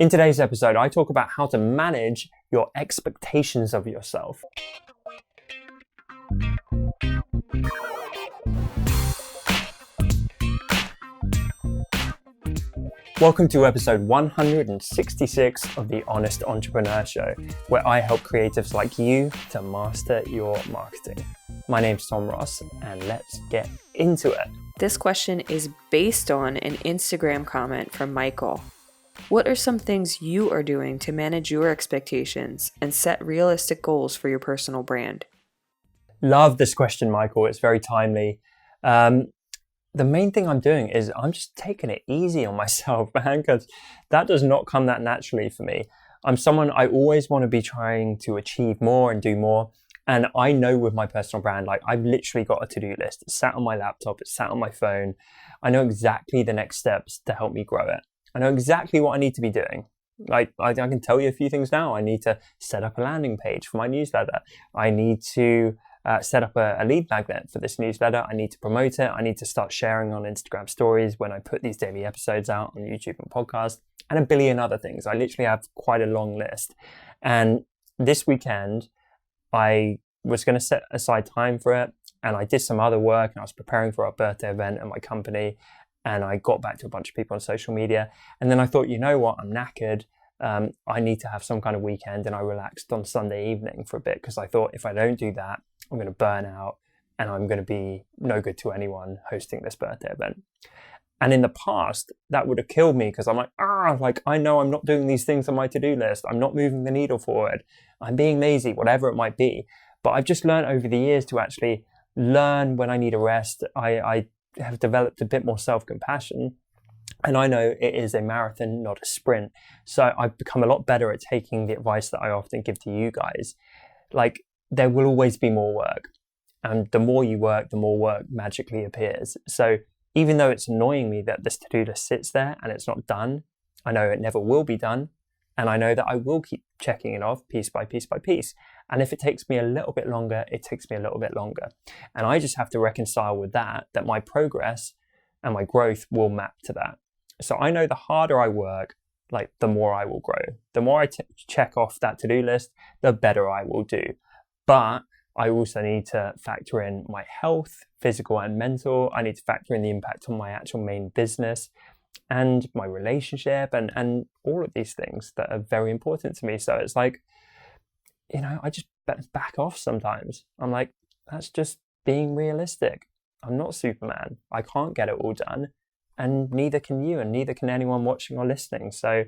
In today's episode, I talk about how to manage your expectations of yourself. Welcome to episode 166 of the Honest Entrepreneur Show, where I help creatives like you to master your marketing. My name's Tom Ross, and let's get into it. This question is based on an Instagram comment from Michael. What are some things you are doing to manage your expectations and set realistic goals for your personal brand? Love this question, Michael. It's very timely. The main thing I'm doing is I'm just taking it easy on myself, man, because that does not come that naturally for me. I'm someone I always want to be trying to achieve more and do more. And I know with my personal brand, like I've literally got a to-do list. It's sat on my laptop, it's sat on my phone. I know exactly the next steps to help me grow it. I know exactly what I need to be doing. Like I can tell you a few things now. I need to set up a landing page for my newsletter. I need to set up a lead magnet for this newsletter. I need to promote it. I need to start sharing on Instagram stories when I put these daily episodes out on YouTube and podcast, and a billion other things. I literally have quite a long list. And this weekend, I was going to set aside time for it, and I did some other work, and I was preparing for our birthday event at my company, and I got back to a bunch of people on social media, and then I thought, you know what, I'm knackered. I need to have some kind of weekend, and I relaxed on Sunday evening for a bit because I thought if I don't do that, I'm going to burn out and I'm going to be no good to anyone hosting this birthday event. And in the past, that would have killed me because I'm like, I know I'm not doing these things on my to-do list. I'm not moving the needle forward. I'm being lazy, whatever it might be. But I've just learned over the years to actually learn when I need a rest. I have developed a bit more self-compassion. And I know it is a marathon, not a sprint. So I've become a lot better at taking the advice that I often give to you guys. Like, there will always be more work. And the more you work, the more work magically appears. So even though it's annoying me that this to-do list sits there and it's not done, I know it never will be done. And I know that I will keep checking it off piece by piece by piece. And if it takes me a little bit longer, it takes me a little bit longer. And I just have to reconcile with that my progress and my growth will map to that. So I know the harder I work, like the more I will grow. The more I check off that to-do list, the better I will do. But I also need to factor in my health, physical and mental. I need to factor in the impact on my actual main business and my relationship and all of these things that are very important to me. So it's like, you know, I just back off sometimes. I'm like, that's just being realistic. I'm not Superman. I can't get it all done. And neither can you, and neither can anyone watching or listening. So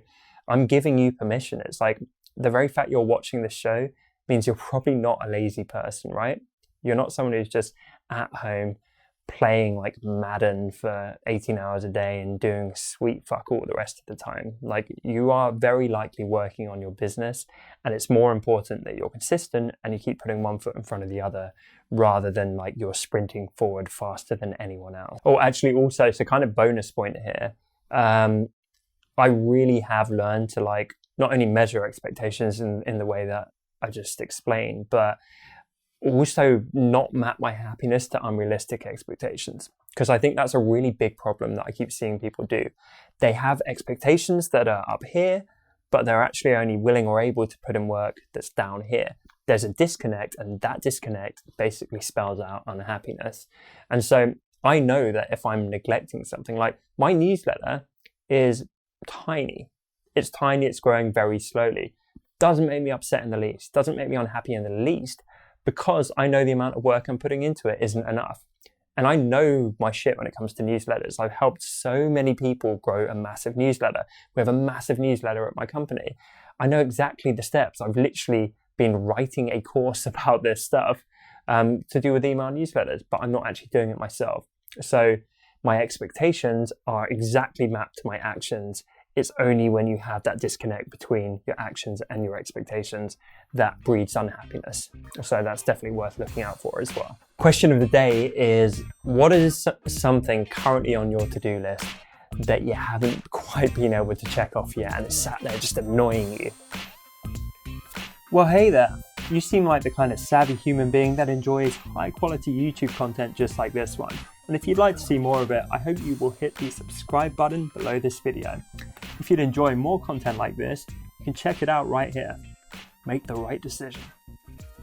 I'm giving you permission. It's like the very fact you're watching this show means you're probably not a lazy person, right? You're not someone who's just at home playing like Madden for 18 hours a day and doing sweet fuck all the rest of the time. Like, you are very likely working on your business, and it's more important that you're consistent and you keep putting one foot in front of the other rather than like you're sprinting forward faster than anyone else. Oh, actually also, so kind of bonus point here, I really have learned to like not only measure expectations in the way that I just explained, but also not map my happiness to unrealistic expectations. Because I think that's a really big problem that I keep seeing people do. They have expectations that are up here, but they're actually only willing or able to put in work that's down here. There's a disconnect, and that disconnect basically spells out unhappiness. And so I know that if I'm neglecting something, like my newsletter is tiny. It's tiny, it's growing very slowly. Doesn't make me upset in the least, doesn't make me unhappy in the least, because I know the amount of work I'm putting into it isn't enough. And I know my shit when it comes to newsletters. I've helped so many people grow a massive newsletter. We have a massive newsletter at my company. I know exactly the steps. I've literally been writing a course about this stuff to do with email newsletters, but I'm not actually doing it myself. So my expectations are exactly mapped to my actions. It's only when you have that disconnect between your actions and your expectations that breeds unhappiness. So that's definitely worth looking out for as well. Question of the day is, what is something currently on your to-do list that you haven't quite been able to check off yet and it's sat there just annoying you? Well, hey there. You seem like the kind of savvy human being that enjoys high quality YouTube content just like this one. And if you'd like to see more of it, I hope you will hit the subscribe button below this video. If you'd enjoy more content like this, you can check it out right here. Make the right decision.